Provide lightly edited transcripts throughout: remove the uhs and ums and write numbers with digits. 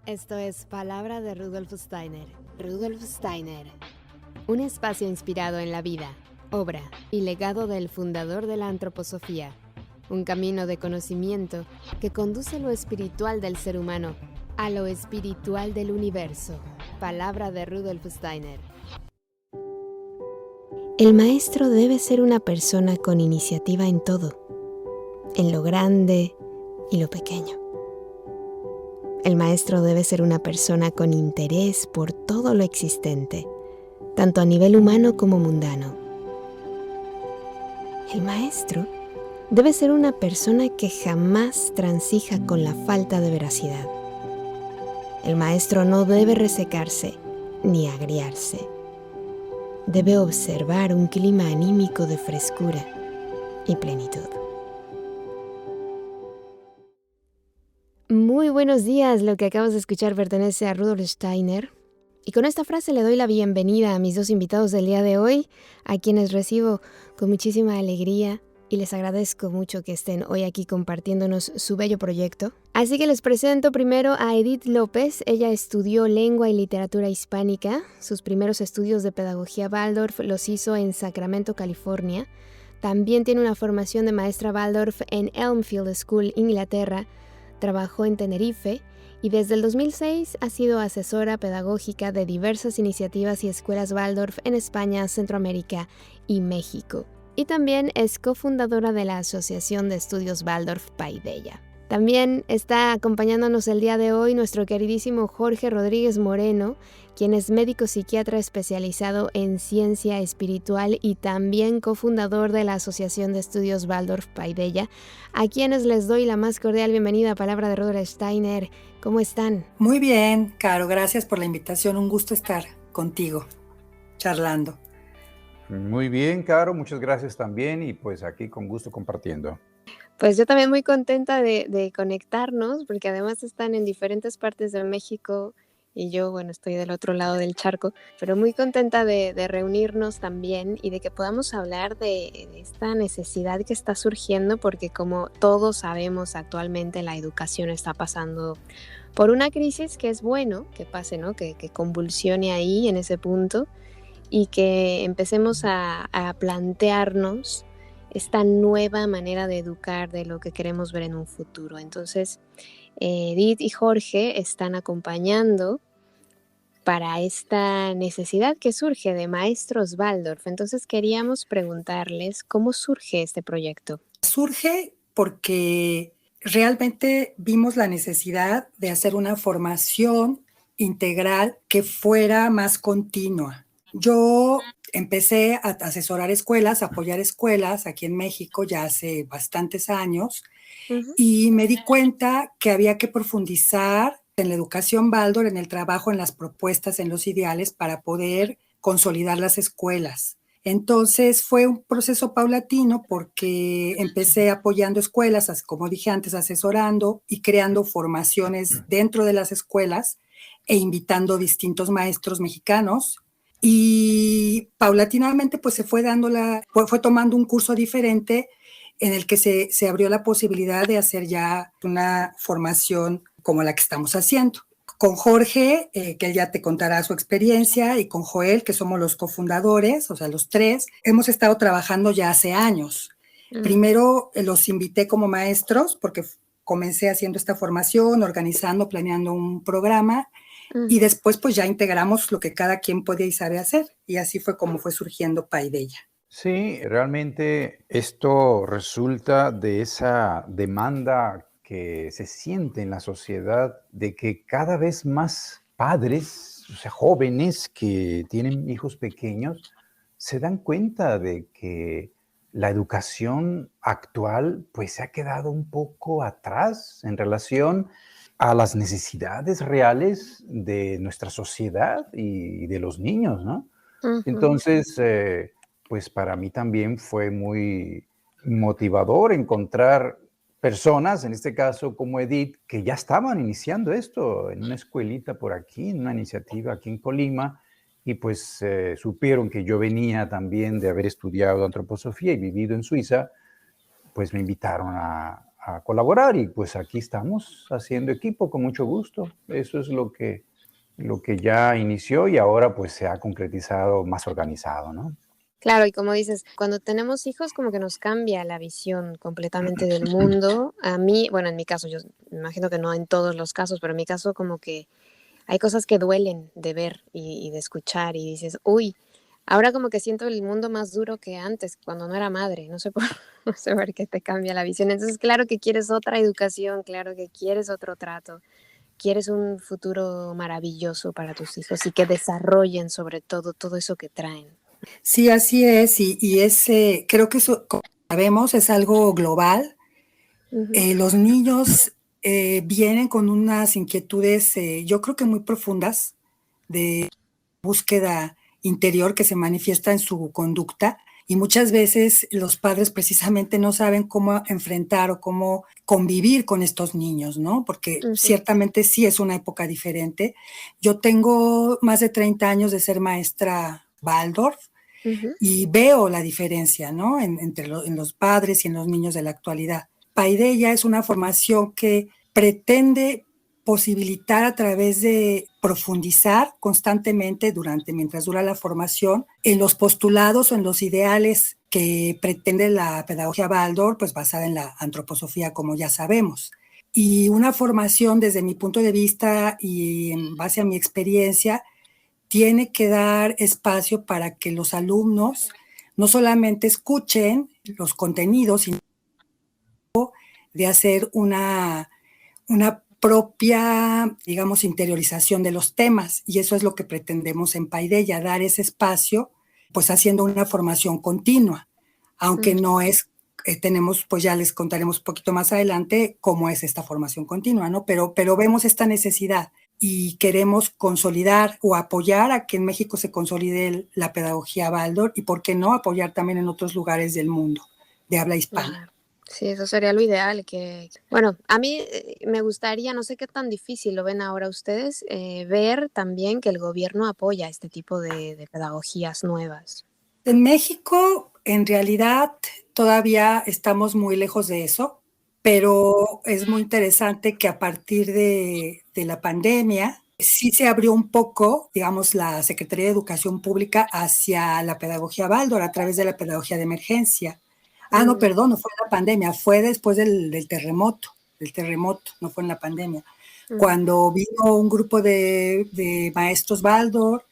Esto es Palabra de Rudolf Steiner. Rudolf Steiner. Un espacio inspirado en la vida, obra y legado del fundador de la antroposofía. Un camino de conocimiento que conduce lo espiritual del ser humano a lo espiritual del universo. Palabra de Rudolf Steiner. El maestro debe ser una persona con iniciativa en todo, en lo grande y lo pequeño. El maestro debe ser una persona con interés por todo lo existente, tanto a nivel humano como mundano. El maestro debe ser una persona que jamás transija con la falta de veracidad. El maestro no debe resecarse ni agriarse. Debe observar un clima anímico de frescura y plenitud. Muy buenos días, lo que acabas de escuchar pertenece a Rudolf Steiner. Y con esta frase le doy la bienvenida a mis dos invitados del día de hoy, a quienes recibo con muchísima alegría y les agradezco mucho que estén hoy aquí compartiéndonos su bello proyecto. Así que les presento primero a Edith López. Ella estudió lengua y literatura hispánica. Sus primeros estudios de pedagogía Waldorf los hizo en Sacramento, California. También tiene una formación de maestra Waldorf en Elmfield School, Inglaterra. Trabajó en Tenerife y desde el 2006 ha sido asesora pedagógica de diversas iniciativas y escuelas Waldorf en España, Centroamérica y México. Y también es cofundadora de la Asociación de Estudios Waldorf Paideia. También está acompañándonos el día de hoy nuestro queridísimo Jorge Rodríguez Moreno, quien es médico psiquiatra especializado en ciencia espiritual y también cofundador de la Asociación de Estudios Waldorf Paideia, a quienes les doy la más cordial bienvenida a Palabra de Rudolf Steiner. ¿Cómo están? Muy bien, Caro, gracias por la invitación. Un gusto estar contigo, charlando. Muy bien, Caro, muchas gracias también y pues aquí con gusto compartiendo. Pues yo también muy contenta de conectarnos, porque además están en diferentes partes de México y yo, bueno, estoy del otro lado del charco, pero muy contenta de reunirnos también y de que podamos hablar de esta necesidad que está surgiendo, porque como todos sabemos actualmente la educación está pasando por una crisis que es bueno que pase, ¿no? Que convulsione ahí en ese punto y que empecemos a plantearnos esta nueva manera de educar, de lo que queremos ver en un futuro. Entonces, Edith y Jorge están acompañando para esta necesidad que surge de maestros Waldorf. Entonces, queríamos preguntarles cómo surge este proyecto. Surge porque realmente vimos la necesidad de hacer una formación integral que fuera más continua. Yo empecé a asesorar escuelas, a apoyar escuelas aquí en México ya hace bastantes años y me di cuenta que había que profundizar en la educación Waldorf, en el trabajo, en las propuestas, en los ideales para poder consolidar las escuelas. Entonces fue un proceso paulatino porque empecé apoyando escuelas, como dije antes, asesorando y creando formaciones dentro de las escuelas e invitando distintos maestros mexicanos. Y paulatinamente pues se fue fue tomando un curso diferente en el que se abrió la posibilidad de hacer ya una formación como la que estamos haciendo. Con Jorge, que él ya te contará su experiencia, y con Joel, que somos los cofundadores, o sea, los tres, hemos estado trabajando ya hace años. Primero los invité como maestros porque comencé haciendo esta formación, organizando, planeando un programa, y después pues ya integramos lo que cada quien podía y sabe hacer, y así fue como fue surgiendo Paideia. Sí, realmente esto resulta de esa demanda que se siente en la sociedad de que cada vez más padres, o sea, jóvenes que tienen hijos pequeños, se dan cuenta de que la educación actual pues se ha quedado un poco atrás en relación a las necesidades reales de nuestra sociedad y de los niños, ¿no? Entonces, pues para mí también fue muy motivador encontrar personas, en este caso como Edith, que ya estaban iniciando esto en una escuelita por aquí, en una iniciativa aquí en Colima, y pues supieron que yo venía también de haber estudiado antroposofía y vivido en Suiza, pues me invitaron a a colaborar y pues aquí estamos haciendo equipo con mucho gusto. Eso es lo que ya inició y ahora pues se ha concretizado más organizado, ¿no? Claro, y como dices, cuando tenemos hijos como que nos cambia la visión completamente del mundo. A mí, bueno, en mi caso, yo me imagino que no en todos los casos, pero en mi caso como que hay cosas que duelen de ver y de escuchar y dices, uy, ahora como que siento el mundo más duro que antes, cuando no era madre, no sé por, no sé por qué te cambia la visión. Entonces, claro que quieres otra educación, claro que quieres otro trato, quieres un futuro maravilloso para tus hijos y que desarrollen sobre todo eso que traen. Sí, así es, y creo que eso, como sabemos, es algo global. Ujú, Los niños vienen con unas inquietudes, yo creo que muy profundas, de búsqueda interior que se manifiesta en su conducta y muchas veces los padres precisamente no saben cómo enfrentar o cómo convivir con estos niños, ¿no? Porque ujú, ciertamente sí es una época diferente. Yo tengo más de 30 años de ser maestra Waldorf ujú. y veo la diferencia, ¿no? En los padres y en los niños de la actualidad. Paideia es una formación que pretende posibilitar a través de profundizar constantemente mientras dura la formación, en los postulados o en los ideales que pretende la pedagogía Waldorf, pues basada en la antroposofía, como ya sabemos. Y una formación desde mi punto de vista y en base a mi experiencia, tiene que dar espacio para que los alumnos no solamente escuchen los contenidos, sino de hacer una propia, digamos, interiorización de los temas. Y eso es lo que pretendemos en Paideia, dar ese espacio, pues haciendo una formación continua, aunque Mm. no es, tenemos, pues ya les contaremos un poquito más adelante cómo es esta formación continua, ¿no? Pero vemos esta necesidad y queremos consolidar o apoyar a que en México se consolide la pedagogía Waldorf y, ¿por qué no, apoyar también en otros lugares del mundo de habla hispana? Claro. Sí, eso sería lo ideal, que bueno, a mí, me gustaría, no sé qué tan difícil lo ven ahora ustedes, ver también que el gobierno apoya este tipo de pedagogías nuevas. En México, en realidad, todavía estamos muy lejos de eso, pero es muy interesante que a partir de la pandemia sí se abrió un poco, digamos, la Secretaría de Educación Pública hacia la pedagogía Waldorf a través de la pedagogía de emergencia. Ah, no, Mm, perdón, no fue en la pandemia, fue después del terremoto, no fue en la pandemia. ujú, Cuando vino un grupo de maestros Waldorf,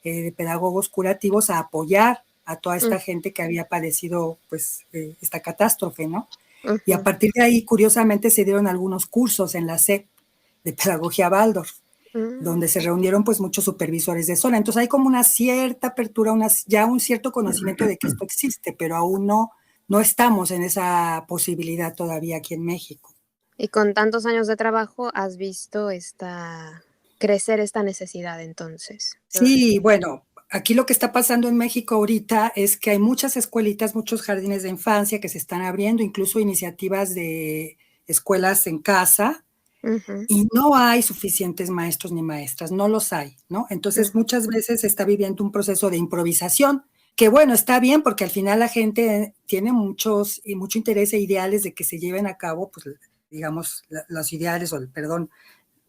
de pedagogos curativos a apoyar a toda mm, esta gente que había padecido pues esta catástrofe, ¿no? Y a ujú, partir de ahí, curiosamente, se dieron algunos cursos en la SEP de pedagogía Waldorf, mm. donde se reunieron pues muchos supervisores de zona. Entonces hay como una cierta apertura, ya un cierto conocimiento de que esto existe, pero aún no estamos en esa posibilidad todavía aquí en México. Y con tantos años de trabajo, ¿has visto crecer esta necesidad entonces? Sí, bueno, aquí lo que está pasando en México ahorita es que hay muchas escuelitas, muchos jardines de infancia que se están abriendo, incluso iniciativas de escuelas en casa, Ujú, y no hay suficientes maestros ni maestras, no los hay, ¿no? Entonces ujú, muchas veces se está viviendo un proceso de improvisación, que bueno, está bien porque al final la gente tiene mucho interés e ideales de que se lleven a cabo, pues digamos, los ideales, o perdón,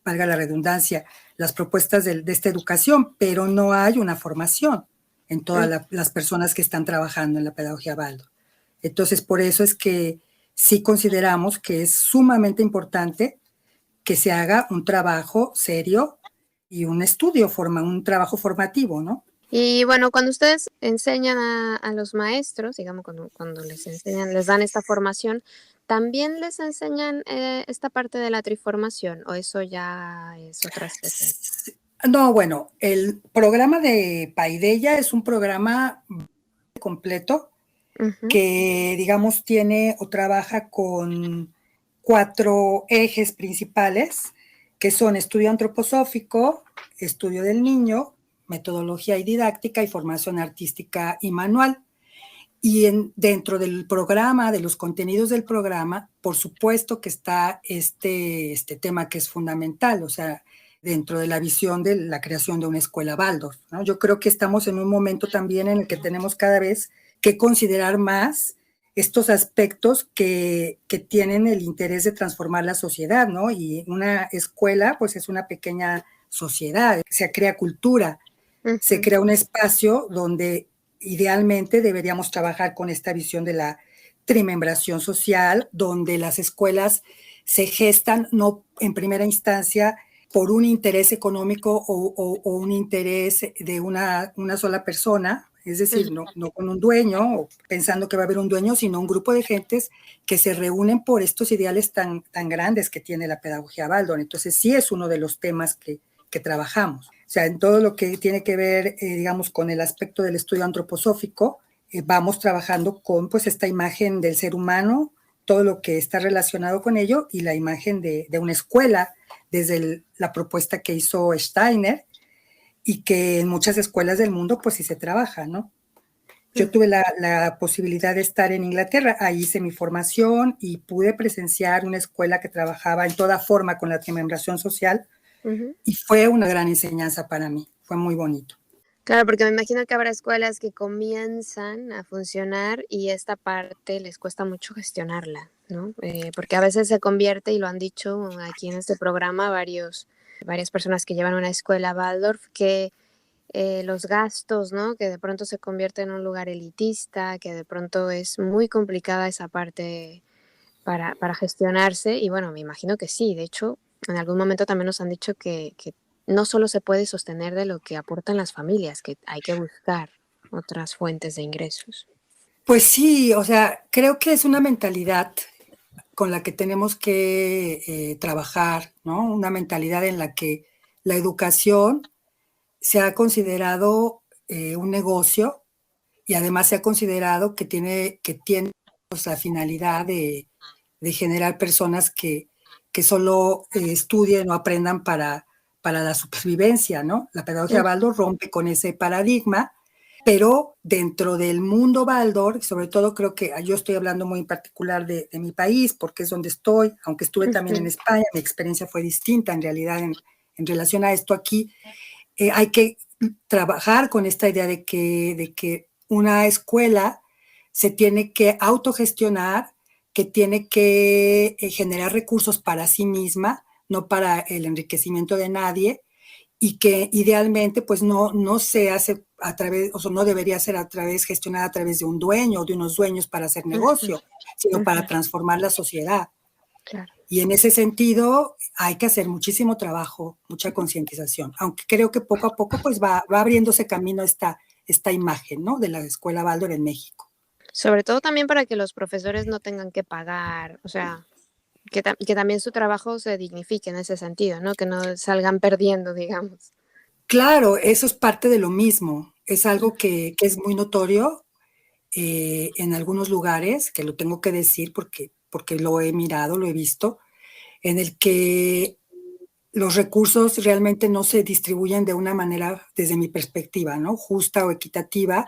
valga la redundancia, las propuestas de esta educación, pero no hay una formación en mm. todas las personas que están trabajando en la pedagogía Waldorf. Entonces, por eso es que sí consideramos que es sumamente importante que se haga un trabajo serio y un un trabajo formativo, ¿no? Y bueno, cuando ustedes enseñan a los maestros, digamos, cuando les enseñan, les dan esta formación, ¿también les enseñan esta parte de la triformación o eso ya es otra especie? No, bueno, el programa de Paideia es un programa completo Ujú, que, digamos, tiene o trabaja con 4 ejes principales, que son estudio antroposófico, estudio del niño, metodología y didáctica y formación artística y manual. Y dentro del programa, de los contenidos del programa, por supuesto que está este tema que es fundamental, o sea, dentro de la visión de la creación de una escuela Waldorf, ¿no? Yo creo que estamos en un momento también en el que tenemos cada vez que considerar más estos aspectos que tienen el interés de transformar la sociedad, ¿no? Y una escuela, pues es una pequeña sociedad, se crea cultura, se crea un espacio donde idealmente deberíamos trabajar con esta visión de la trimembración social, donde las escuelas se gestan no en primera instancia por un interés económico o un interés de una sola persona, es decir, no con un dueño, o pensando que va a haber un dueño, sino un grupo de gentes que se reúnen por estos ideales tan grandes que tiene la pedagogía Waldorf. Entonces sí es uno de los temas que trabajamos. O sea, en todo lo que tiene que ver, digamos, con el aspecto del estudio antroposófico, vamos trabajando con pues esta imagen del ser humano, todo lo que está relacionado con ello y la imagen de una escuela desde la propuesta que hizo Steiner y que en muchas escuelas del mundo pues sí se trabaja, ¿no? Yo tuve la posibilidad de estar en Inglaterra, ahí hice mi formación y pude presenciar una escuela que trabajaba en toda forma con la trimembración social y fue una gran enseñanza para mí, fue muy bonito. Claro, porque me imagino que habrá escuelas que comienzan a funcionar y esta parte les cuesta mucho gestionarla, ¿no? Porque a veces se convierte, y lo han dicho aquí en este programa varias personas que llevan una escuela Waldorf, que los gastos, ¿no? Que de pronto se convierte en un lugar elitista, que de pronto es muy complicada esa parte para gestionarse. Y bueno, me imagino que sí. De hecho, en algún momento también nos han dicho que no solo se puede sostener de lo que aportan las familias, que hay que buscar otras fuentes de ingresos. Pues sí, o sea, creo que es una mentalidad con la que tenemos que trabajar, ¿no? Una mentalidad en la que la educación se ha considerado un negocio y además se ha considerado que tiene pues, la finalidad de generar personas que solo estudien o aprendan para la supervivencia, ¿no? La pedagogía Waldorf rompe con ese paradigma, pero dentro del mundo Waldorf, sobre todo creo que yo estoy hablando muy en particular de mi país, porque es donde estoy, aunque estuve también en España, mi experiencia fue distinta en realidad en relación a esto aquí. Hay que trabajar con esta idea de que una escuela se tiene que autogestionar, que tiene que generar recursos para sí misma, no para el enriquecimiento de nadie, y que idealmente pues no se hace a través, o sea, no debería ser gestionada a través de un dueño o de unos dueños para hacer negocio, sino para transformar la sociedad. Claro. Y en ese sentido hay que hacer muchísimo trabajo, mucha concientización, aunque creo que poco a poco pues va abriéndose camino esta imagen, ¿no? De la escuela Waldorf en México. Sobre todo también para que los profesores no tengan que pagar, o sea, que también su trabajo se dignifique en ese sentido, ¿no? Que no salgan perdiendo, digamos. Claro, eso es parte de lo mismo. Es algo que es muy notorio en algunos lugares, que lo tengo que decir porque lo he mirado, lo he visto, en el que los recursos realmente no se distribuyen de una manera, desde mi perspectiva, ¿no? Justa o equitativa.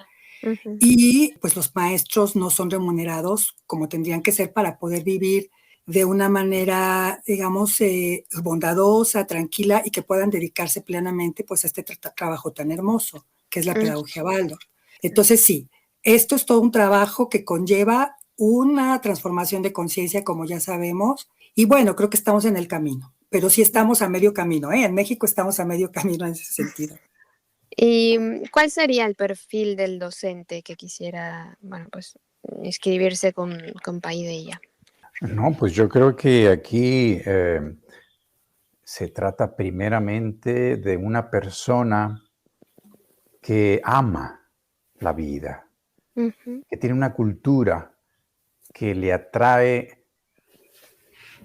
Y pues los maestros no son remunerados como tendrían que ser para poder vivir de una manera, digamos, bondadosa, tranquila y que puedan dedicarse plenamente pues a este trabajo tan hermoso que es la pedagogía Waldorf. Entonces sí, esto es todo un trabajo que conlleva una transformación de conciencia, como ya sabemos, y bueno, creo que estamos en el camino, pero sí estamos a medio camino, ¿eh? En México estamos a medio camino en ese sentido. ¿Y cuál sería el perfil del docente que quisiera, bueno, pues inscribirse con Paideia? No, pues yo creo que aquí se trata primeramente de una persona que ama la vida, que tiene una cultura que le atrae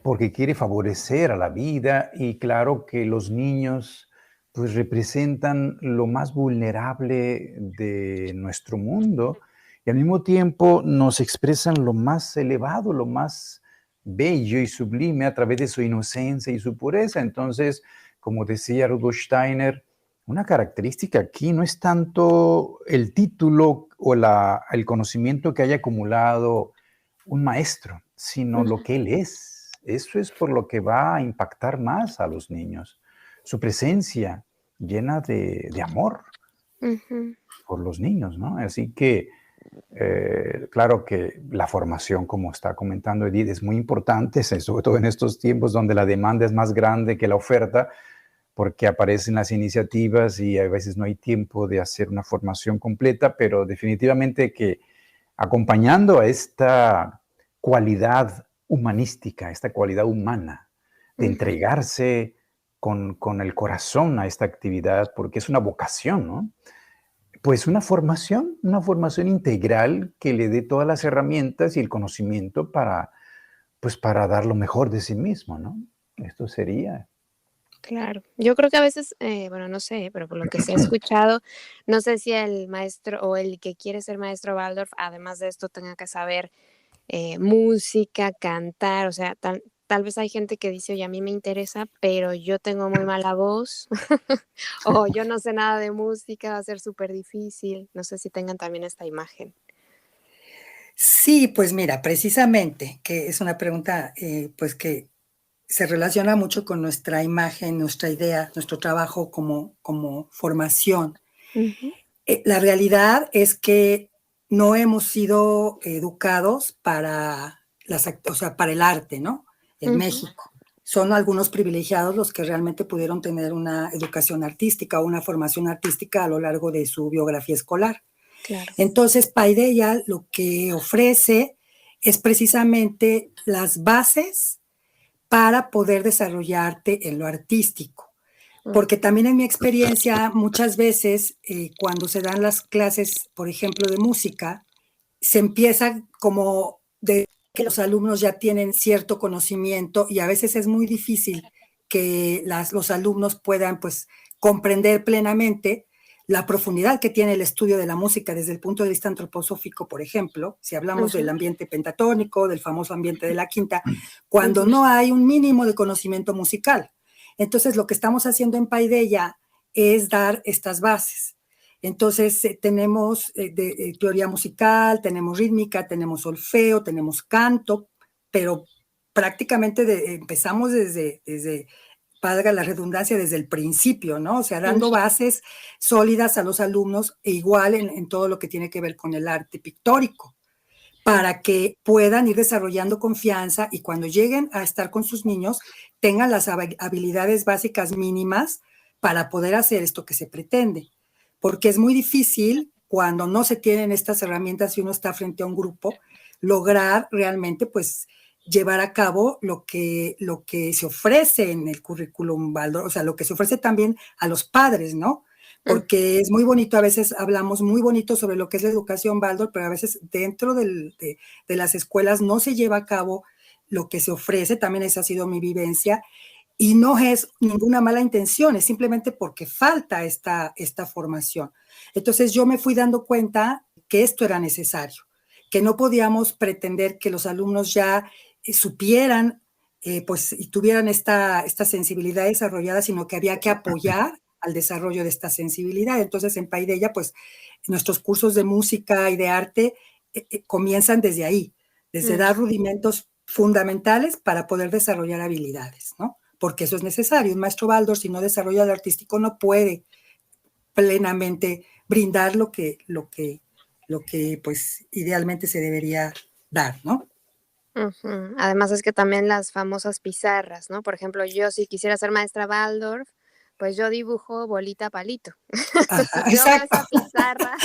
porque quiere favorecer a la vida y claro que los niños pues representan lo más vulnerable de nuestro mundo y al mismo tiempo nos expresan lo más elevado, lo más bello y sublime a través de su inocencia y su pureza. Entonces, como decía Rudolf Steiner, una característica aquí no es tanto el título o el conocimiento que haya acumulado un maestro, sino lo que él es. Eso es por lo que va a impactar más a los niños. Su presencia llena de amor por los niños, ¿no? Así que Claro que la formación, como está comentando Edith, es muy importante, sobre todo en estos tiempos donde la demanda es más grande que la oferta, porque aparecen las iniciativas y a veces no hay tiempo de hacer una formación completa, pero definitivamente que acompañando a esta cualidad humanística, esta cualidad humana, de entregarse con el corazón a esta actividad, porque es una vocación, ¿no? Pues una formación integral que le dé todas las herramientas y el conocimiento para, pues para dar lo mejor de sí mismo, ¿no? Esto sería. Claro, yo creo que a veces, bueno, no sé, pero por lo que se ha escuchado, no sé si el maestro o el que quiere ser maestro Waldorf, además de esto, tenga que saber música, cantar, o sea, tal vez hay gente que dice, oye, a mí me interesa, pero yo tengo muy mala voz, o yo no sé nada de música, va a ser súper difícil. No sé si tengan también esta imagen. Sí, pues mira, precisamente, que es una pregunta pues que se relaciona mucho con nuestra imagen, nuestra idea, nuestro trabajo como formación. Ujú, La realidad es que no hemos sido educados o sea, para el arte, ¿no? En ujú, México. Son algunos privilegiados los que realmente pudieron tener una educación artística o una formación artística a lo largo de su biografía escolar. claro. Entonces, Paideia lo que ofrece es precisamente las bases para poder desarrollarte en lo artístico. Porque también en mi experiencia, muchas veces cuando se dan las clases, por ejemplo, de música, se empieza como de que los alumnos ya tienen cierto conocimiento y a veces es muy difícil que los alumnos puedan pues comprender plenamente la profundidad que tiene el estudio de la música desde el punto de vista antroposófico, por ejemplo, si hablamos del Ujú, ambiente pentatónico, del famoso ambiente de la quinta, cuando ujú, no hay un mínimo de conocimiento musical. Entonces, lo que estamos haciendo en Paideia es dar estas bases. Entonces, tenemos teoría musical, tenemos rítmica, tenemos solfeo, tenemos canto, pero prácticamente empezamos desde, valga la redundancia, desde el principio, ¿no? O sea, dando ujú, bases sólidas a los alumnos e igual en todo lo que tiene que ver con el arte pictórico, para que puedan ir desarrollando confianza y cuando lleguen a estar con sus niños tengan las habilidades básicas mínimas para poder hacer esto que se pretende. Porque es muy difícil cuando no se tienen estas herramientas y uno está frente a un grupo, lograr realmente pues llevar a cabo lo que se ofrece en el currículum Waldorf, o sea, lo que se ofrece también a los padres, ¿no? ujú, Porque es muy bonito, a veces hablamos muy bonito sobre lo que es la educación Waldorf, pero a veces dentro de las escuelas no se lleva a cabo lo que se ofrece, también esa ha sido mi vivencia, y no es ninguna mala intención, es simplemente porque falta esta formación. Entonces yo me fui dando cuenta que esto era necesario, que no podíamos pretender que los alumnos ya supieran pues, y tuvieran esta sensibilidad desarrollada, sino que había que apoyar al desarrollo de esta sensibilidad. Entonces, en Paideia, pues, nuestros cursos de música y de arte comienzan desde ahí, desde ujú. dar rudimentos fundamentales para poder desarrollar habilidades, ¿no? Porque eso es necesario. Un maestro Waldorf, si no desarrolla el artístico, no puede plenamente brindar lo que pues idealmente se debería dar, ¿no? Ujú. Además es que también las famosas pizarras, ¿no? Por ejemplo, yo si quisiera ser maestra Waldorf, pues yo dibujo bolita palito. Ajá, Yo veo exacto. esa pizarra,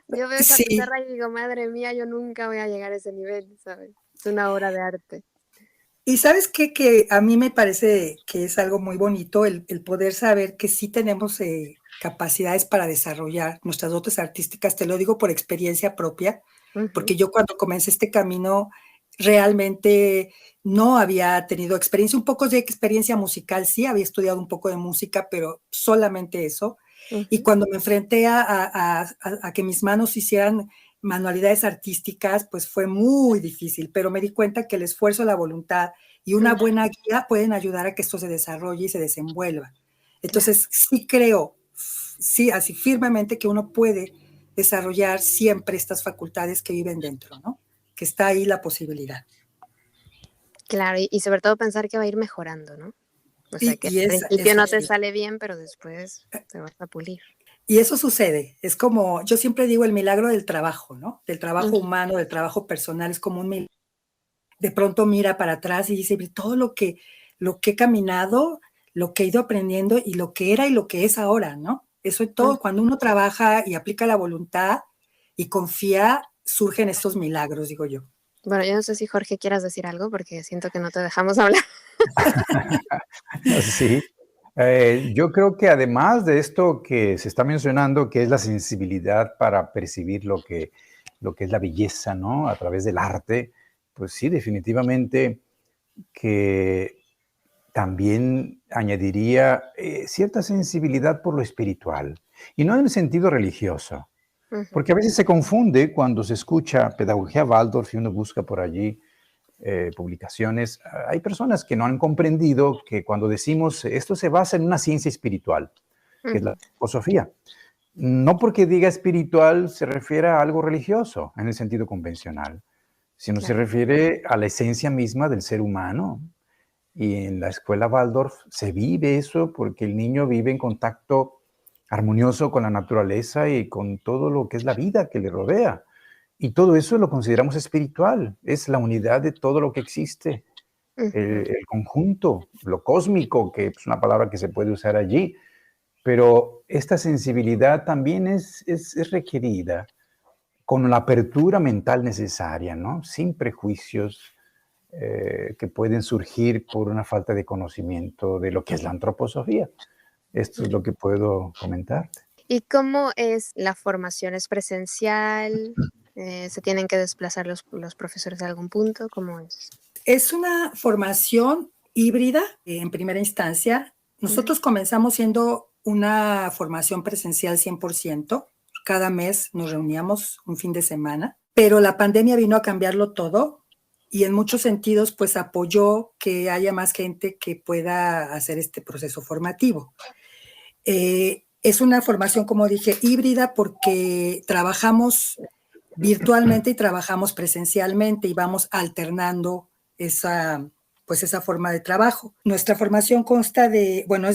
yo veo esa Sí, pizarra y digo, madre mía, yo nunca voy a llegar a ese nivel, ¿sabes? Es una obra de arte. y sabes qué, que a mí me parece que es algo muy bonito el poder saber que sí tenemos capacidades para desarrollar nuestras dotes artísticas, te lo digo por experiencia propia, Ujú, porque yo cuando comencé este camino realmente no había tenido experiencia, un poco de experiencia musical, sí, había estudiado un poco de música, pero solamente eso. Y ujú, cuando me enfrenté a que mis manos hicieran manualidades artísticas, pues fue muy difícil, pero me di cuenta que el esfuerzo, la voluntad y una ujú, buena guía pueden ayudar a que esto se desarrolle y se desenvuelva. claro. Entonces, sí creo, sí, así firmemente que uno puede desarrollar siempre estas facultades que viven dentro, ¿no? Que está ahí la posibilidad. Claro, y sobre todo pensar que va a ir mejorando, ¿no? O sea, Y, que y al es principio no te así. sale bien, pero después te vas a pulir. Y eso sucede, es como, yo siempre digo el milagro del trabajo, ¿no? Del trabajo Ujú. humano, del trabajo personal, es como un milagro. De pronto mira para atrás y dice, todo lo que he caminado, lo que he ido aprendiendo y lo que era y lo que es ahora, ¿no? Eso es Mm. todo, cuando uno trabaja y aplica la voluntad y confía, surgen estos milagros, digo yo. Bueno, yo no sé si Jorge quieras decir algo porque siento que no te dejamos hablar. Sí. Yo creo que además de esto que se está mencionando, que es la sensibilidad para percibir lo que es la belleza, ¿no? A través del arte, pues sí, definitivamente que también añadiría cierta sensibilidad por lo espiritual, y no en el sentido religioso, Ujú. porque a veces se confunde cuando se escucha pedagogía Waldorf y uno busca por allí publicaciones. Hay personas que no han comprendido que cuando decimos esto se basa en una ciencia espiritual, que es la Ujú. filosofía. No porque diga espiritual se refiere a algo religioso en el sentido convencional, sino se Claro. refiere a la esencia misma del ser humano. Y en la escuela Waldorf se vive eso porque el niño vive en contacto armonioso con la naturaleza y con todo lo que es la vida que le rodea. Y todo eso lo consideramos espiritual, es la unidad de todo lo que existe, Ujú. el conjunto, lo cósmico, que es una palabra que se puede usar allí, pero esta sensibilidad también es requerida con la apertura mental necesaria, ¿no? Sin prejuicios que pueden surgir por una falta de conocimiento de lo que es la antroposofía. Esto es lo que puedo comentarte. ¿Y cómo es la formación? ¿Es presencial? ¿Se tienen que desplazar los profesores a algún punto? ¿Cómo es? Es una formación híbrida en primera instancia. Ujú. Nosotros comenzamos siendo una formación presencial 100%. Cada mes nos reuníamos un fin de semana, pero la pandemia vino a cambiarlo todo y en muchos sentidos pues apoyó que haya más gente que pueda hacer este proceso formativo. Es una formación, como dije, híbrida porque trabajamos virtualmente y trabajamos presencialmente y vamos alternando esa forma de trabajo. Nuestra formación consta de, bueno,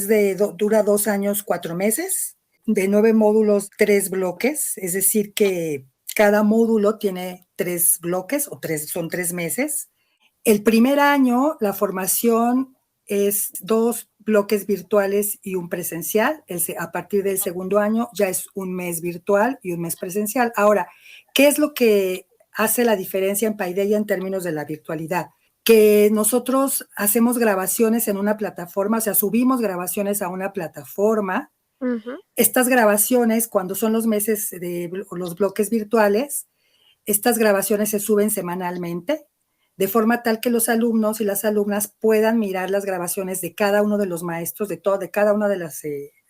dura 2 años, 4 meses, de 9 módulos, 3 bloques, es decir que cada módulo tiene 3 bloques son 3 meses. El primer año, la formación es 2 bloques virtuales y un presencial. A partir del segundo año ya es un mes virtual y un mes presencial. Ahora, ¿qué es lo que hace la diferencia en Paideia en términos de la virtualidad? Que nosotros hacemos grabaciones en una plataforma, o sea, subimos grabaciones a una plataforma. Ujú. Estas grabaciones, cuando son los meses de los bloques virtuales, estas grabaciones se suben semanalmente, de forma tal que los alumnos y las alumnas puedan mirar las grabaciones de cada uno de los maestros, de cada uno de los,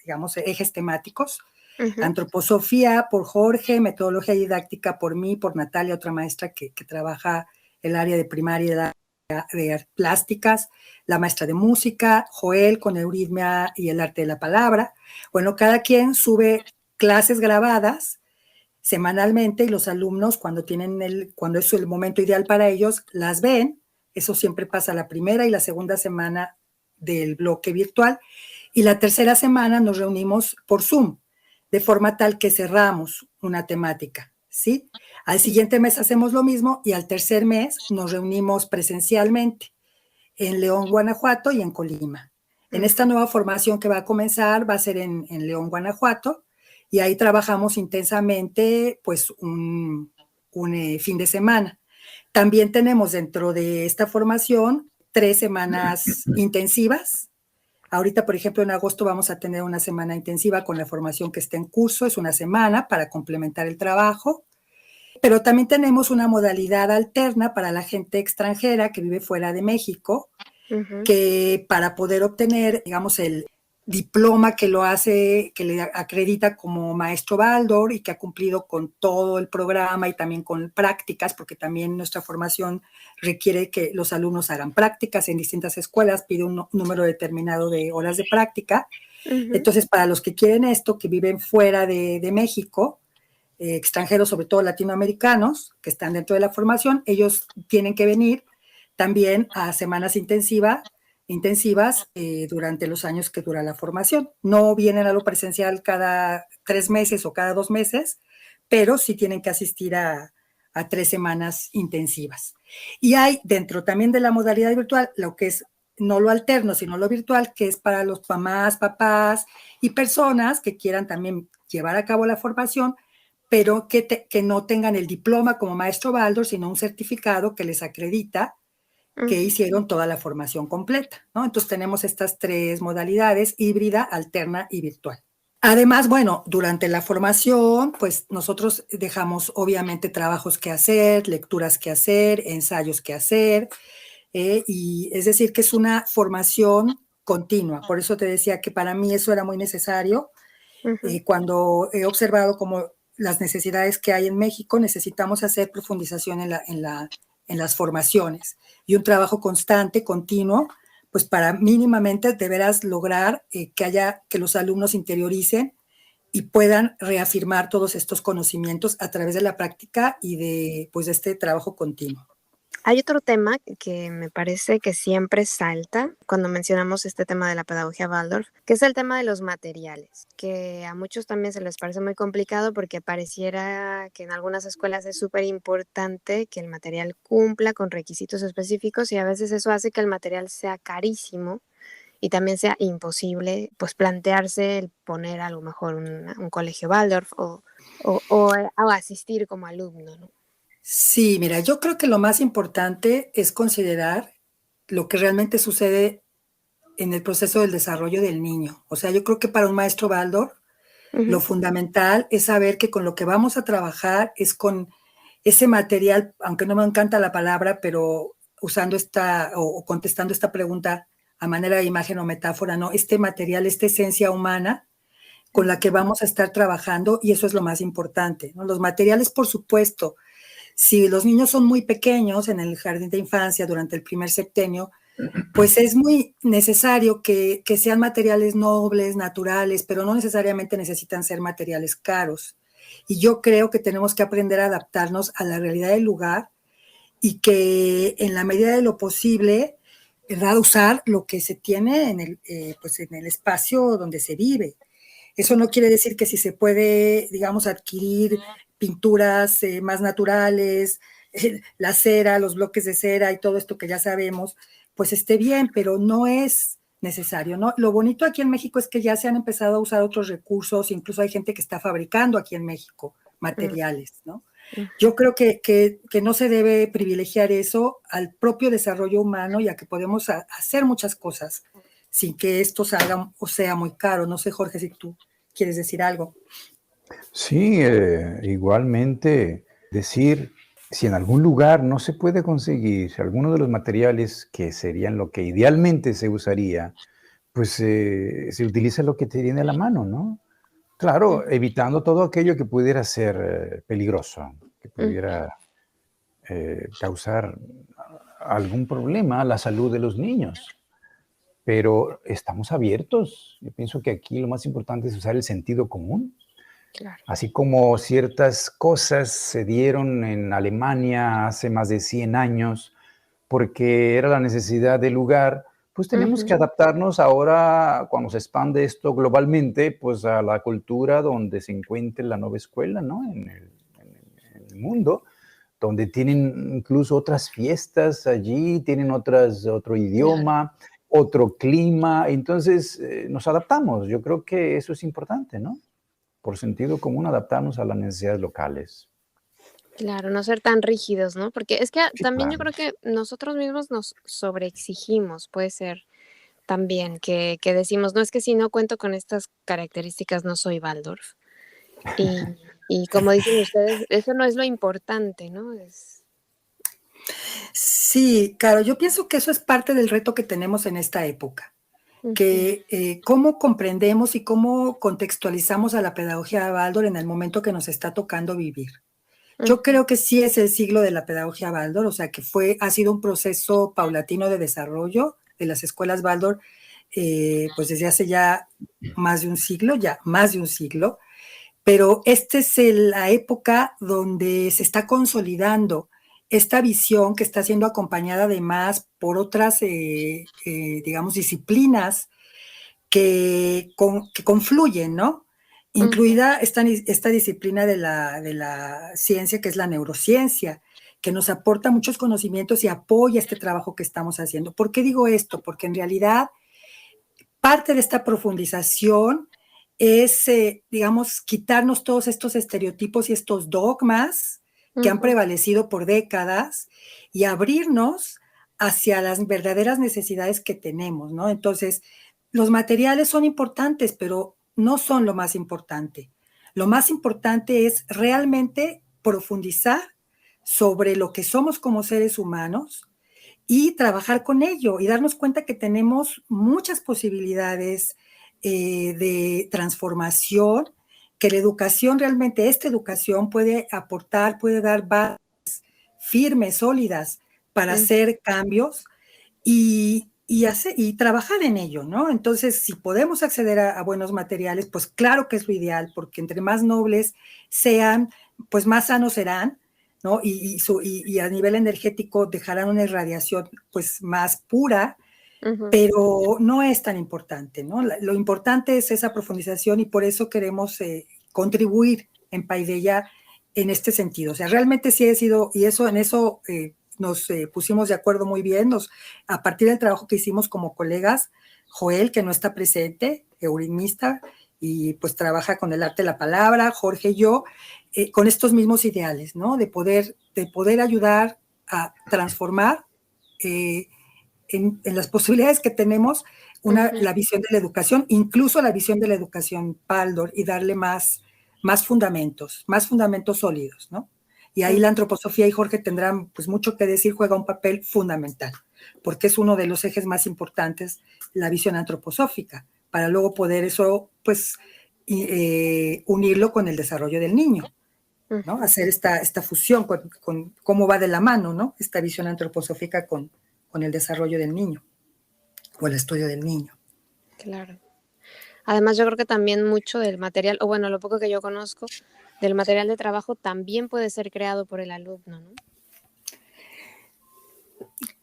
digamos, ejes temáticos. Ujú. Antroposofía por Jorge, metodología didáctica por mí, por Natalia, otra maestra que trabaja el área de primaria de plásticas, la maestra de música, Joel con euritmia y el arte de la palabra. Bueno, cada quien sube clases grabadas semanalmente y los alumnos cuando es el momento ideal para ellos, las ven. Eso siempre pasa la primera y la segunda semana del bloque virtual. Y la tercera semana nos reunimos por Zoom, de forma tal que cerramos una temática, ¿sí? Al siguiente mes hacemos lo mismo y al tercer mes nos reunimos presencialmente en León, Guanajuato y en Colima. En esta Ujú. nueva formación que va a comenzar va a ser en León, Guanajuato, y ahí trabajamos intensamente pues un fin de semana. También tenemos dentro de esta formación 3 semanas intensivas. Ahorita, por ejemplo, en agosto vamos a tener una semana intensiva con la formación que está en curso, es una semana para complementar el trabajo. Pero también tenemos una modalidad alterna para la gente extranjera que vive fuera de México, Ujú. que para poder obtener, digamos, el diploma que lo hace, que le acredita como maestro Baldor y que ha cumplido con todo el programa y también con prácticas, porque también nuestra formación requiere que los alumnos hagan prácticas en distintas escuelas, pide un número determinado de horas de práctica. Ujú. Entonces, para los que quieren esto, que viven fuera de México, extranjeros, sobre todo latinoamericanos, que están dentro de la formación, ellos tienen que venir también a semanas intensivas intensivas durante los años que dura la formación. No vienen a lo presencial cada 3 meses o cada 2 meses, pero sí tienen que asistir a 3 semanas intensivas. Y hay dentro también de la modalidad virtual lo que es no lo alterno, sino lo virtual, que es para los mamás, papás y personas que quieran también llevar a cabo la formación, pero que no tengan el diploma como maestro Baldor, sino un certificado que les acredita que hicieron toda la formación completa, ¿no? Entonces tenemos estas 3 modalidades: híbrida, alterna y virtual. Además, bueno, durante la formación, pues nosotros dejamos obviamente trabajos que hacer, lecturas que hacer, ensayos que hacer, y es decir, que es una formación continua. Por eso te decía que para mí eso era muy necesario. Cuando he observado como las necesidades que hay en México, necesitamos hacer profundización en las formaciones y un trabajo constante, continuo, pues para mínimamente de veras lograr que los alumnos interioricen y puedan reafirmar todos estos conocimientos a través de la práctica y de este trabajo continuo. Hay otro tema que me parece que siempre salta cuando mencionamos este tema de la pedagogía Waldorf, que es el tema de los materiales, que a muchos también se les parece muy complicado porque pareciera que en algunas escuelas es súper importante que el material cumpla con requisitos específicos y a veces eso hace que el material sea carísimo y también sea imposible pues plantearse el poner a lo mejor un colegio Waldorf o asistir como alumno, ¿no? Sí, mira, yo creo que lo más importante es considerar lo que realmente sucede en el proceso del desarrollo del niño. O sea, yo creo que para un maestro Waldorf, lo fundamental es saber que con lo que vamos a trabajar es con ese material, aunque no me encanta la palabra, pero usando o contestando esta pregunta a manera de imagen o metáfora, ¿no? Este material, esta esencia humana con la que vamos a estar trabajando, y eso es lo más importante, ¿no? Los materiales, por supuesto. Si los niños son muy pequeños en el jardín de infancia durante el primer septenio, pues es muy necesario que sean materiales nobles, naturales, pero no necesariamente necesitan ser materiales caros. Y yo creo que tenemos que aprender a adaptarnos a la realidad del lugar y que en la medida de lo posible, ¿verdad?, usar lo que se tiene en el espacio donde se vive. Eso no quiere decir que si se puede, digamos, adquirir pinturas más naturales, la cera, los bloques de cera y todo esto que ya sabemos, pues esté bien, pero no es necesario, ¿no? Lo bonito aquí en México es que ya se han empezado a usar otros recursos, incluso hay gente que está fabricando aquí en México materiales, ¿no? Yo creo que no se debe privilegiar eso al propio desarrollo humano, ya que podemos hacer muchas cosas sin que esto salga o sea muy caro. No sé, Jorge, si tú quieres decir algo. Sí, igualmente decir, si en algún lugar no se puede conseguir alguno de los materiales que serían lo que idealmente se usaría, pues se utiliza lo que te viene a la mano, ¿no? Claro, evitando todo aquello que pudiera ser peligroso, que pudiera causar algún problema a la salud de los niños. Pero estamos abiertos. Yo pienso que aquí lo más importante es usar el sentido común. Claro. Así como ciertas cosas se dieron en Alemania hace más de 100 años porque era la necesidad del lugar, pues tenemos que adaptarnos ahora, cuando se expande esto globalmente, pues a la cultura donde se encuentre la nueva escuela, ¿no? En el mundo, donde tienen incluso otras fiestas allí, tienen otro idioma, otro clima, entonces nos adaptamos. Yo creo que eso es importante, ¿no? Por sentido común, adaptarnos a las necesidades locales. Claro, no ser tan rígidos, ¿no? Porque es que Sí, también yo claro. creo que nosotros mismos nos sobreexigimos, puede ser también, que decimos, no, es que si no cuento con estas características no soy Waldorf. Y como dicen ustedes, eso no es lo importante, ¿no? Sí, claro, yo pienso que eso es parte del reto que tenemos en esta época, que cómo comprendemos y cómo contextualizamos a la pedagogía de Waldorf en el momento que nos está tocando vivir. Yo creo que sí es el siglo de la pedagogía Waldorf, o sea, que ha sido un proceso paulatino de desarrollo de las escuelas Waldorf, pues desde hace ya más de un siglo, pero esta es la época donde se está consolidando esta visión que está siendo acompañada además por otras, digamos, disciplinas que confluyen, ¿no? Incluida esta disciplina de la ciencia, que es la neurociencia, que nos aporta muchos conocimientos y apoya este trabajo que estamos haciendo. ¿Por qué digo esto? Porque en realidad parte de esta profundización es, digamos, quitarnos todos estos estereotipos y estos dogmas que han prevalecido por décadas y abrirnos hacia las verdaderas necesidades que tenemos, ¿no? Entonces, los materiales son importantes, pero no son lo más importante. Lo más importante es realmente profundizar sobre lo que somos como seres humanos y trabajar con ello y darnos cuenta que tenemos muchas posibilidades de transformación, que la educación realmente, esta educación puede aportar, puede dar bases firmes, sólidas para hacer cambios y trabajar en ello, ¿no? Entonces, si podemos acceder a buenos materiales, pues claro que es lo ideal, porque entre más nobles sean, pues más sanos serán, ¿no? Y a nivel energético dejarán una irradiación pues más pura, pero no es tan importante, ¿no? Lo importante es esa profundización y por eso queremos contribuir en Paideia en este sentido. O sea, realmente sí he sido, y eso en eso nos pusimos de acuerdo muy bien, a partir del trabajo que hicimos como colegas, Joel, que no está presente, eurimista, y pues trabaja con el arte de la palabra, Jorge y yo, con estos mismos ideales, ¿no? De poder ayudar a transformar en las posibilidades que tenemos la visión de la educación, incluso la visión de la educación Baldor, y darle más fundamentos sólidos, ¿no? Y ahí la antroposofía y Jorge tendrán pues mucho que decir, juega un papel fundamental, porque es uno de los ejes más importantes, la visión antroposófica, para luego poder eso, pues, unirlo con el desarrollo del niño, ¿no? Hacer esta fusión con cómo va de la mano, ¿no? Esta visión antroposófica con el desarrollo del niño o el estudio del niño. Claro. Además, yo creo que también mucho del material, o bueno, lo poco que yo conozco, del material de trabajo también puede ser creado por el alumno, ¿no?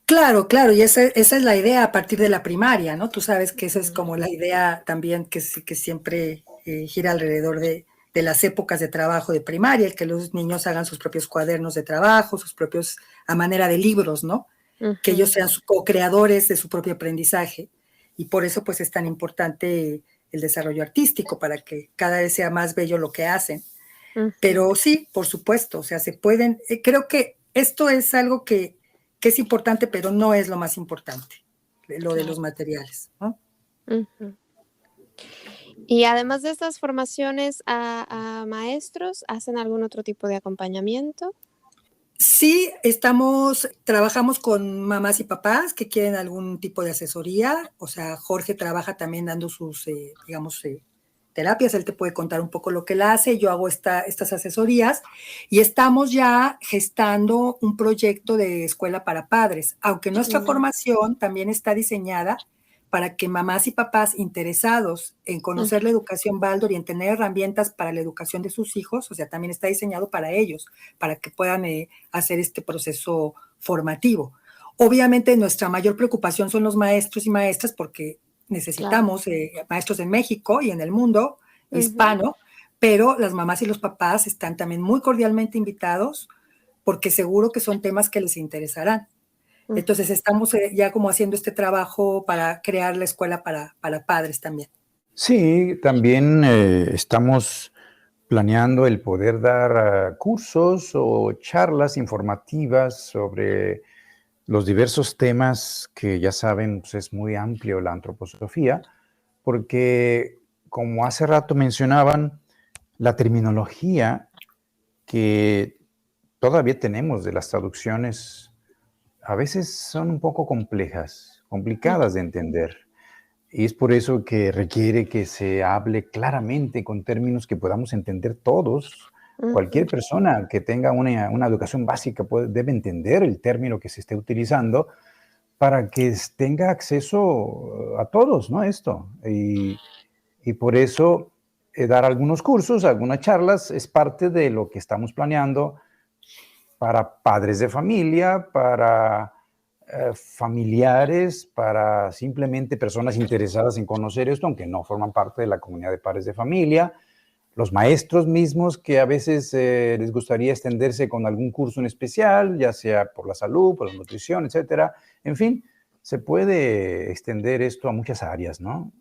Claro, claro, y esa es la idea a partir de la primaria, ¿no? Tú sabes que esa es como la idea también que siempre gira alrededor de las épocas de trabajo de primaria, el que los niños hagan sus propios cuadernos de trabajo, sus propios, a manera de libros, ¿no? Que ellos sean co-creadores de su propio aprendizaje, y por eso pues es tan importante el desarrollo artístico, para que cada vez sea más bello lo que hacen. Pero sí, por supuesto, o sea, se pueden, creo que esto es algo que es importante, pero no es lo más importante, lo de los materiales, ¿no? Y además de estas formaciones a maestros, ¿hacen algún otro tipo de acompañamiento? Sí, trabajamos con mamás y papás que quieren algún tipo de asesoría. O sea, Jorge trabaja también dando sus, digamos, terapias. Él te puede contar un poco lo que él hace. Yo hago estas asesorías y estamos ya gestando un proyecto de escuela para padres, aunque nuestra formación también está diseñada para que mamás y papás interesados en conocer la educación Baldor y en tener herramientas para la educación de sus hijos, o sea, también está diseñado para ellos, para que puedan hacer este proceso formativo. Obviamente nuestra mayor preocupación son los maestros y maestras, porque necesitamos maestros en México y en el mundo hispano, pero las mamás y los papás están también muy cordialmente invitados, porque seguro que son temas que les interesarán. Entonces estamos ya como haciendo este trabajo para crear la escuela para padres también. Sí, también estamos planeando el poder dar cursos o charlas informativas sobre los diversos temas que ya saben, pues es muy amplio la antroposofía, porque como hace rato mencionaban, la terminología que todavía tenemos de las traducciones a veces son un poco complicadas de entender. Y es por eso que requiere que se hable claramente con términos que podamos entender todos. Cualquier persona que tenga una educación básica debe entender el término que se esté utilizando para que tenga acceso a todos, ¿no? Esto. Y por eso dar algunos cursos, algunas charlas, es parte de lo que estamos planeando para padres de familia, para familiares, para simplemente personas interesadas en conocer esto, aunque no forman parte de la comunidad de padres de familia, los maestros mismos que a veces les gustaría extenderse con algún curso en especial, ya sea por la salud, por la nutrición, etcétera. En fin, se puede extender esto a muchas áreas, ¿no?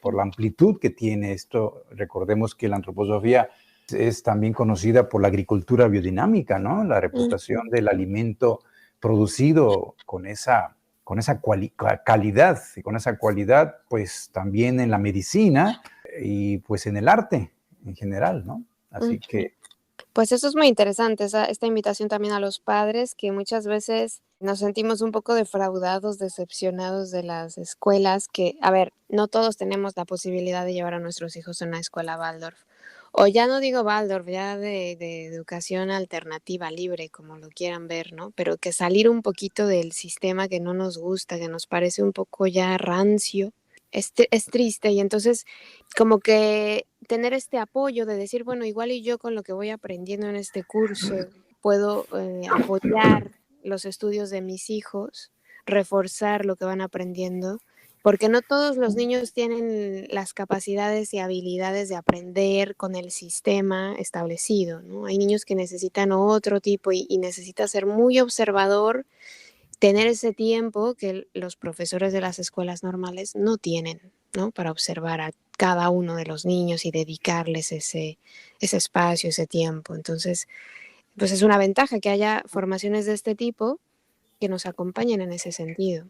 Por la amplitud que tiene esto. Recordemos que la antroposofía es también conocida por la agricultura biodinámica, ¿no? La reputación del alimento producido con esa calidad, y con esa cualidad, pues también en la medicina y pues en el arte en general, ¿no? Así que Pues eso es muy interesante, esta invitación también a los padres, que muchas veces nos sentimos un poco defraudados, decepcionados de las escuelas, que, a ver, no todos tenemos la posibilidad de llevar a nuestros hijos a una escuela Waldorf. O ya no digo Waldorf, ya de educación alternativa, libre, como lo quieran ver, ¿no? Pero que salir un poquito del sistema que no nos gusta, que nos parece un poco ya rancio, es triste. Y entonces, como que tener este apoyo de decir, bueno, igual y yo con lo que voy aprendiendo en este curso puedo apoyar los estudios de mis hijos, reforzar lo que van aprendiendo, porque no todos los niños tienen las capacidades y habilidades de aprender con el sistema establecido, ¿no? Hay niños que necesitan otro tipo y necesita ser muy observador, tener ese tiempo que los profesores de las escuelas normales no tienen, ¿no? Para observar a cada uno de los niños y dedicarles ese espacio, ese tiempo. Entonces, pues es una ventaja que haya formaciones de este tipo que nos acompañen en ese sentido.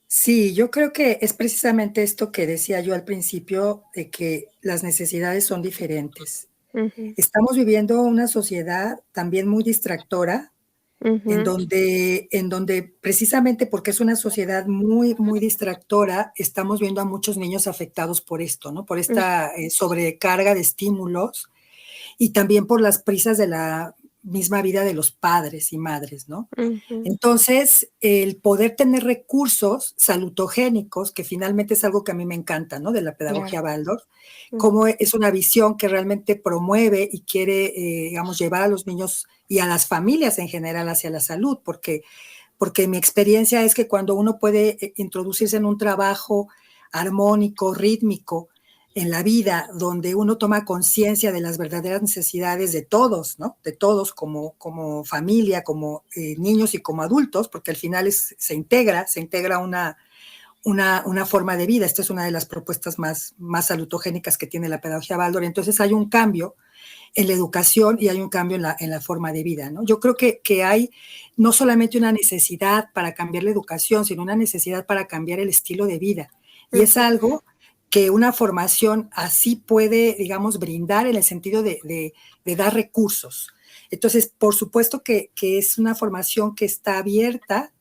Sí, yo creo que es precisamente esto que decía yo al principio, de que las necesidades son diferentes. Ujú, Estamos viviendo una sociedad también muy distractora, ujú, en donde precisamente porque es una sociedad muy, muy distractora, estamos viendo a muchos niños afectados por esto, ¿no? Por esta sobrecarga de estímulos y también por las prisas de la misma vida de los padres y madres, ¿no? ujú, Entonces, el poder tener recursos salutogénicos, que finalmente es algo que a mí me encanta, ¿no? De la pedagogía claro. Waldorf, Ujú, cómo es una visión que realmente promueve y quiere, digamos, llevar a los niños y a las familias en general hacia la salud, porque mi experiencia es que cuando uno puede introducirse en un trabajo armónico, rítmico, en la vida, donde uno toma conciencia de las verdaderas necesidades de todos, ¿no? De todos como familia, como niños y como adultos, porque al final se integra una forma de vida. Esta es una de las propuestas más salutogénicas que tiene la pedagogía Waldorf. Entonces hay un cambio en la educación y hay un cambio en la forma de vida, ¿no? Yo creo que hay no solamente una necesidad para cambiar la educación, sino una necesidad para cambiar el estilo de vida. Y es ujú, algo que una formación así puede, digamos, brindar en el sentido de dar recursos. Entonces, por supuesto que es una formación que está abierta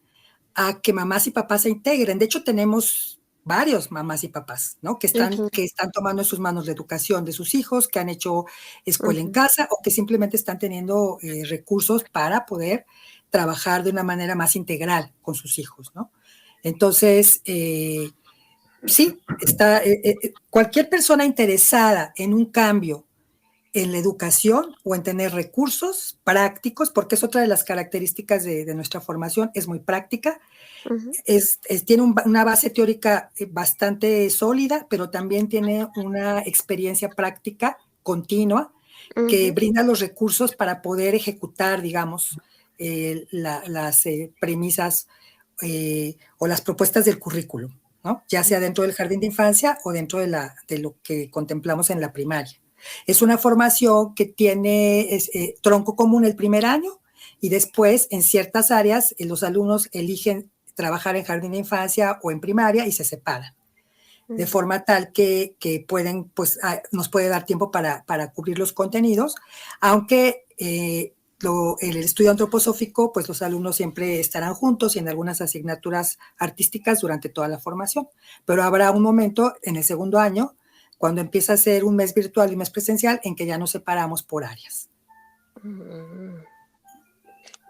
a que mamás y papás se integren. De hecho, tenemos varios mamás y papás, ¿no? ujú, Que están tomando en sus manos la educación de sus hijos, que han hecho escuela en ujú. casa o que simplemente están teniendo recursos para poder trabajar de una manera más integral con sus hijos, ¿no? Entonces, sí, cualquier persona interesada en un cambio en la educación o en tener recursos prácticos, porque es otra de las características de nuestra formación, es muy práctica, Ujú, tiene una base teórica bastante sólida, pero también tiene una experiencia práctica continua que ujú, brinda los recursos para poder ejecutar, digamos, las premisas o las propuestas del currículum, ¿no? Ya sea dentro del jardín de infancia o dentro de lo que contemplamos en la primaria. Es una formación que tiene tronco común el primer año y después en ciertas áreas los alumnos eligen trabajar en jardín de infancia o en primaria y se separan, de ujú. forma tal que pueden, pues, nos puede dar tiempo para cubrir los contenidos, aunque el estudio antroposófico, pues los alumnos siempre estarán juntos y en algunas asignaturas artísticas durante toda la formación, pero habrá un momento en el segundo año, cuando empieza a ser un mes virtual y un mes presencial, en que ya nos separamos por áreas. Mm,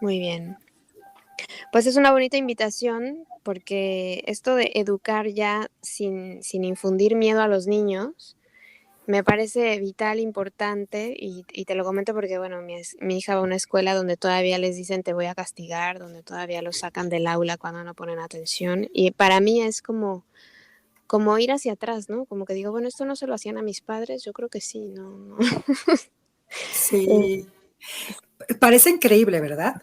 muy bien. Pues es una bonita invitación porque esto de educar ya sin infundir miedo a los niños Me parece vital, importante, y te lo comento porque, bueno, mi hija va a una escuela donde todavía les dicen te voy a castigar, donde todavía los sacan del aula cuando no ponen atención. Y para mí es como ir hacia atrás, ¿no? Como que digo, bueno, esto no se lo hacían a mis padres, yo creo que sí, no, no. Sí, parece increíble, ¿verdad?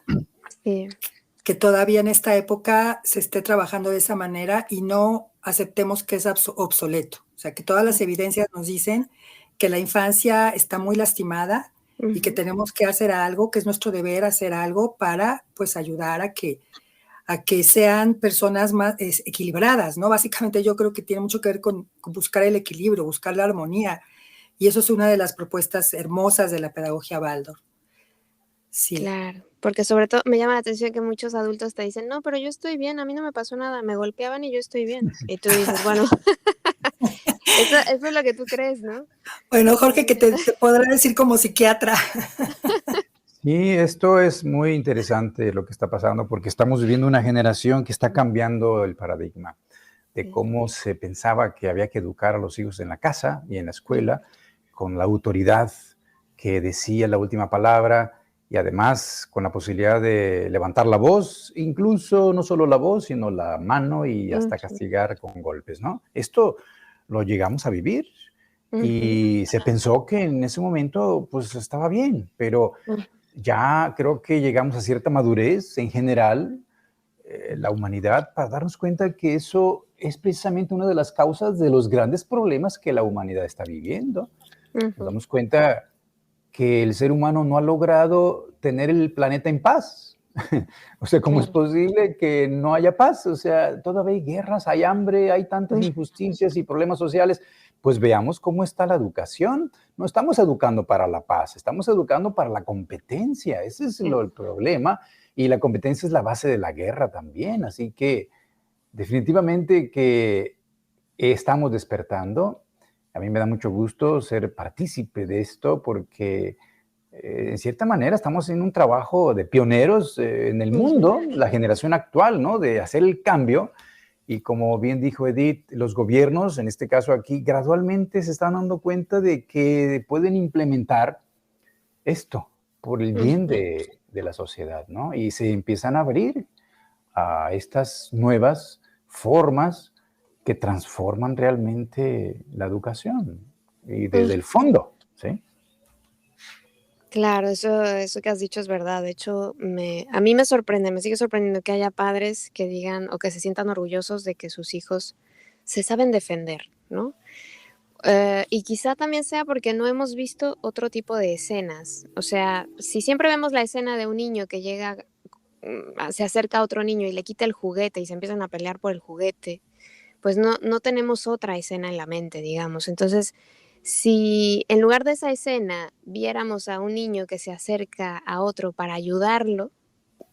Sí, Que todavía en esta época se esté trabajando de esa manera y no aceptemos que es obsoleto. O sea, que todas las evidencias nos dicen que la infancia está muy lastimada y que ujú, tenemos que hacer algo, que es nuestro deber hacer algo para pues ayudar a que sean personas más equilibradas, ¿no? Básicamente yo creo que tiene mucho que ver con buscar el equilibrio, buscar la armonía. Y eso es una de las propuestas hermosas de la pedagogía Waldorf. Sí. claro. Porque sobre todo me llama la atención que muchos adultos te dicen, no, pero yo estoy bien, a mí no me pasó nada, me golpeaban y yo estoy bien. Y tú dices, bueno, eso es lo que tú crees, ¿no? Bueno, Pero Jorge, que te podrá decir como psiquiatra. Sí, esto es muy interesante lo que está pasando porque estamos viviendo una generación que está cambiando el paradigma de sí. cómo se pensaba que había que educar a los hijos en la casa y en la Ujú, escuela, con la autoridad que decía la última palabra y además con la posibilidad de levantar la voz, incluso no solo la voz, sino la mano y hasta ujú, castigar con golpes, ¿no? Esto lo llegamos a vivir ujú, y se pensó que en ese momento pues estaba bien, pero ujú, ya creo que llegamos a cierta madurez en general, la humanidad, para darnos cuenta que eso es precisamente una de las causas de los grandes problemas que la humanidad está viviendo. Nos ujú, damos cuenta que el ser humano no ha logrado tener el planeta en paz. O sea, ¿cómo es claro. posible que no haya paz? O sea, todavía hay guerras, hay hambre, hay tantas Mm, injusticias y problemas sociales. Pues veamos cómo está la educación. No estamos educando para la paz, estamos educando para la competencia. Ese es sí. el problema. Y la competencia es la base de la guerra también. Así que definitivamente que estamos despertando. A mí me da mucho gusto ser partícipe de esto porque en cierta manera estamos en un trabajo de pioneros en el Ujú, mundo, la generación actual, ¿no? De hacer el cambio. Y como bien dijo Edith, los gobiernos, en este caso aquí, gradualmente se están dando cuenta de que pueden implementar esto por el bien ujú. de la sociedad, ¿no? Y se empiezan a abrir a estas nuevas formas que transforman realmente la educación y desde el fondo, ¿sí? Claro, eso que has dicho es verdad. De hecho, a mí me sorprende, me sigue sorprendiendo que haya padres que digan o que se sientan orgullosos de que sus hijos se saben defender, ¿no? Y quizá también sea porque no hemos visto otro tipo de escenas. O sea, si siempre vemos la escena de un niño que llega, se acerca a otro niño y le quita el juguete y se empiezan a pelear por el juguete, pues no tenemos otra escena en la mente, digamos. Entonces, si en lugar de esa escena viéramos a un niño que se acerca a otro para ayudarlo,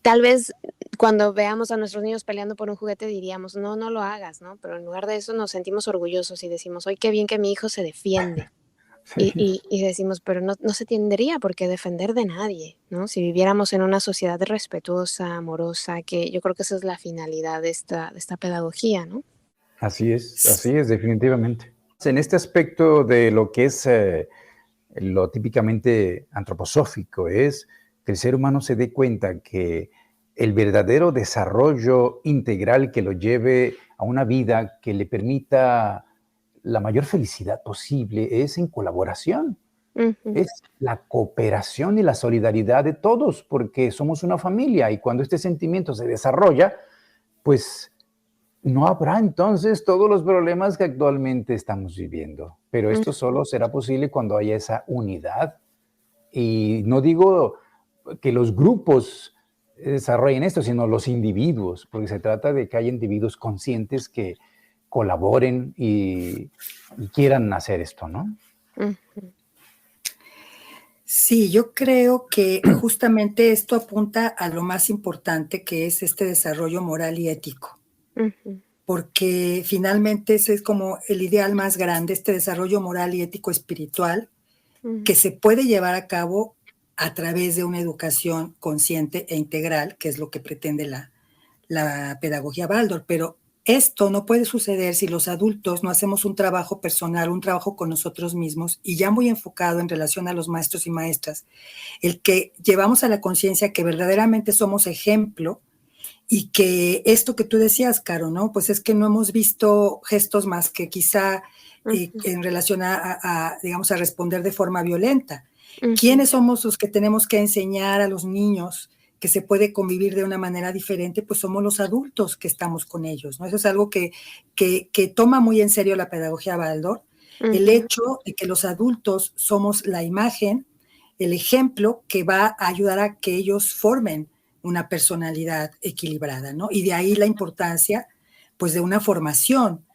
tal vez cuando veamos a nuestros niños peleando por un juguete diríamos, no, no lo hagas, ¿no? Pero en lugar de eso nos sentimos orgullosos y decimos, ¡ay, qué bien que mi hijo se defiende! Sí. Y decimos, pero no se tendría por qué defender de nadie, ¿no? Si viviéramos en una sociedad respetuosa, amorosa, que yo creo que esa es la finalidad de esta pedagogía, ¿no? Así es, definitivamente. En este aspecto de lo que es lo típicamente antroposófico, es que el ser humano se dé cuenta que el verdadero desarrollo integral que lo lleve a una vida que le permita la mayor felicidad posible es en colaboración, Ujú, es la cooperación y la solidaridad de todos, porque somos una familia y cuando este sentimiento se desarrolla, pues no habrá entonces todos los problemas que actualmente estamos viviendo, pero esto ujú. solo será posible cuando haya esa unidad. Y no digo que los grupos desarrollen esto, sino los individuos, porque se trata de que haya individuos conscientes que colaboren y quieran hacer esto, ¿no? Ujú, Sí, yo creo que justamente esto apunta a lo más importante que es este desarrollo moral y ético, ujú, porque finalmente ese es como el ideal más grande, este desarrollo moral y ético espiritual ujú, que se puede llevar a cabo a través de una educación consciente e integral, que es lo que pretende la pedagogía Waldorf, pero Esto no puede suceder si los adultos no hacemos un trabajo personal, un trabajo con nosotros mismos, y ya muy enfocado en relación a los maestros y maestras, el que llevamos a la conciencia que verdaderamente somos ejemplo y que esto que tú decías, Caro, ¿no? Pues es que no hemos visto gestos más que quizá en relación digamos, a responder de forma violenta. ¿Quiénes somos los que tenemos que enseñar a los niños que se puede convivir de una manera diferente? Pues somos los adultos que estamos con ellos, ¿no? Eso es algo que toma muy en serio la pedagogía Waldorf, el hecho de que los adultos somos la imagen, el ejemplo que va a ayudar a que ellos formen una personalidad equilibrada, ¿no? Y de ahí la importancia, pues, de una formación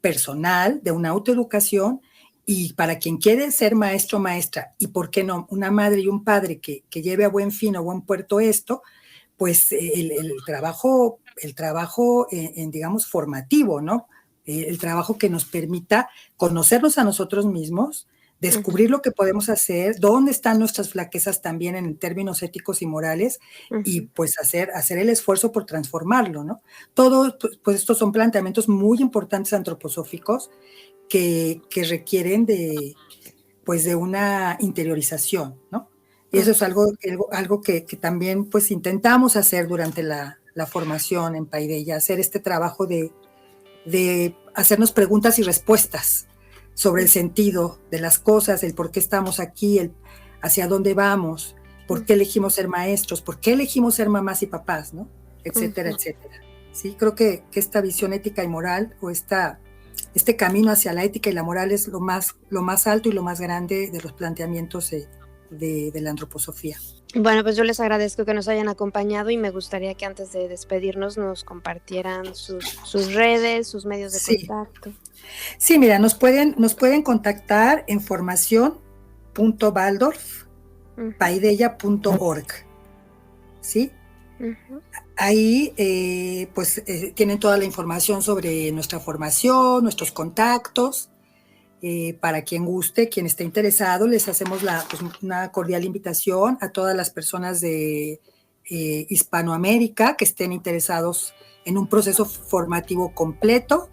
personal, de una autoeducación. Y para quien quiere ser maestro o maestra, y por qué no, una madre y un padre que lleve a buen fin o buen puerto esto, pues el trabajo digamos, formativo, ¿no? El trabajo que nos permita conocernos a nosotros mismos, descubrir lo que podemos hacer, dónde están nuestras flaquezas también en términos éticos y morales, y pues hacer el esfuerzo por transformarlo, ¿no? Todo, pues estos son planteamientos muy importantes antroposóficos que requieren de una interiorización, ¿no? Y eso es algo que también pues intentamos hacer durante la formación en Paideia, hacer este trabajo de hacernos preguntas y respuestas sobre el sentido de las cosas, el por qué estamos aquí, el hacia dónde vamos, por qué elegimos ser maestros, por qué elegimos ser mamás y papás, ¿no? Etcétera, etcétera. Sí, creo que esta visión ética y moral, o este camino hacia la ética y la moral, es lo más alto y lo más grande de los planteamientos de la antroposofía. Bueno, pues yo les agradezco que nos hayan acompañado y me gustaría que antes de despedirnos nos compartieran sus redes, sus medios de contacto. Sí, mira, nos pueden contactar en formación.waldorf.paideia.org, ¿sí? Ahí tienen toda la información sobre nuestra formación, nuestros contactos. Para quien guste, quien esté interesado, les hacemos una cordial invitación a todas las personas de Hispanoamérica que estén interesados en un proceso formativo completo,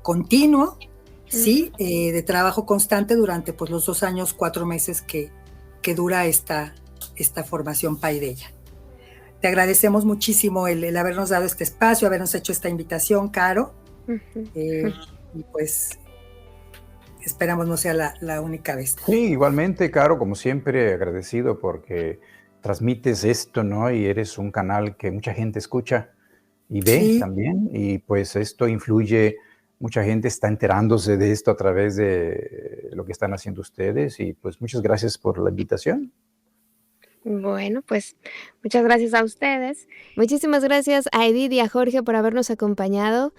continuo, ¿sí? De trabajo constante durante pues, los 2 años, 4 meses que dura esta formación Paideia. Te agradecemos muchísimo el habernos dado este espacio, habernos hecho esta invitación, Caro. Y pues esperamos no sea la única vez. Sí, igualmente, Caro, como siempre, agradecido porque transmites esto, ¿no? Y eres un canal que mucha gente escucha y ve también. Y pues esto influye, mucha gente está enterándose de esto a través de lo que están haciendo ustedes. Y pues muchas gracias por la invitación. Bueno, pues muchas gracias a ustedes. Muchísimas gracias a Edith y a Jorge por habernos acompañado,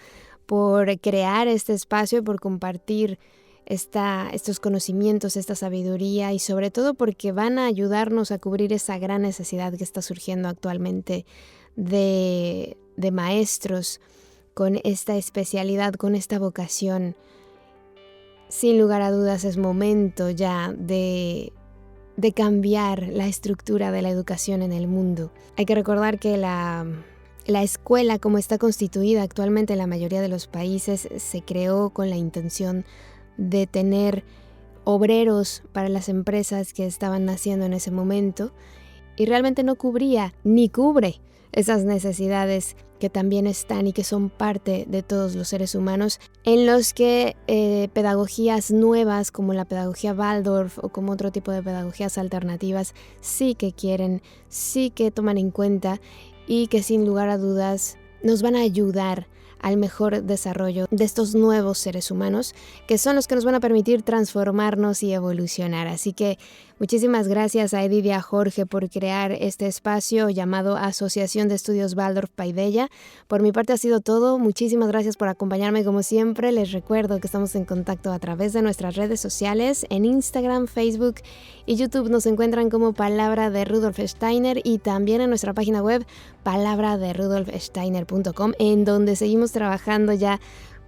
por crear este espacio, por compartir estos conocimientos, esta sabiduría, y sobre todo porque van a ayudarnos a cubrir esa gran necesidad que está surgiendo actualmente de maestros con esta especialidad, con esta vocación. Sin lugar a dudas es momento ya de cambiar la estructura de la educación en el mundo. Hay que recordar que la escuela, como está constituida actualmente en la mayoría de los países, se creó con la intención de tener obreros para las empresas que estaban naciendo en ese momento, y realmente no cubría ni cubre esas necesidades que también están y que son parte de todos los seres humanos, en los que pedagogías nuevas como la pedagogía Waldorf o como otro tipo de pedagogías alternativas sí que quieren, sí que toman en cuenta, y que sin lugar a dudas nos van a ayudar al mejor desarrollo de estos nuevos seres humanos, que son los que nos van a permitir transformarnos y evolucionar. Así que muchísimas gracias a Edith y a Jorge por crear este espacio llamado Asociación de Estudios Waldorf Paideia. Por mi parte ha sido todo. Muchísimas gracias por acompañarme como siempre. Les recuerdo que estamos en contacto a través de nuestras redes sociales. En Instagram, Facebook y YouTube nos encuentran como Palabra de Rudolf Steiner, y también en nuestra página web palabraderudolfsteiner.com, en donde seguimos trabajando ya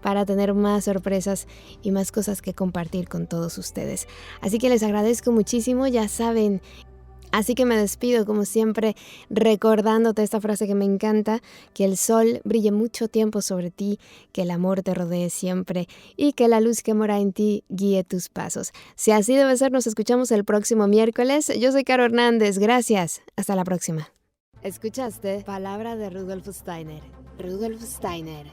para tener más sorpresas y más cosas que compartir con todos ustedes. Así que les agradezco muchísimo. Ya saben, Así que me despido como siempre recordándote esta frase que me encanta, que el sol brille mucho tiempo sobre ti, que el amor te rodee siempre y que la luz que mora en ti guíe tus pasos. Si así debe ser, nos escuchamos el próximo miércoles. Yo soy Caro Hernández, gracias. Hasta la próxima. Escuchaste Palabra de Rudolf Steiner. Rudolf Steiner.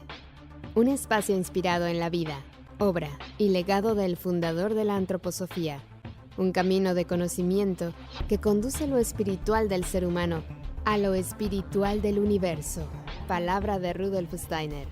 Un espacio inspirado en la vida, obra y legado del fundador de la antroposofía. Un camino de conocimiento que conduce lo espiritual del ser humano a lo espiritual del universo. Palabra de Rudolf Steiner.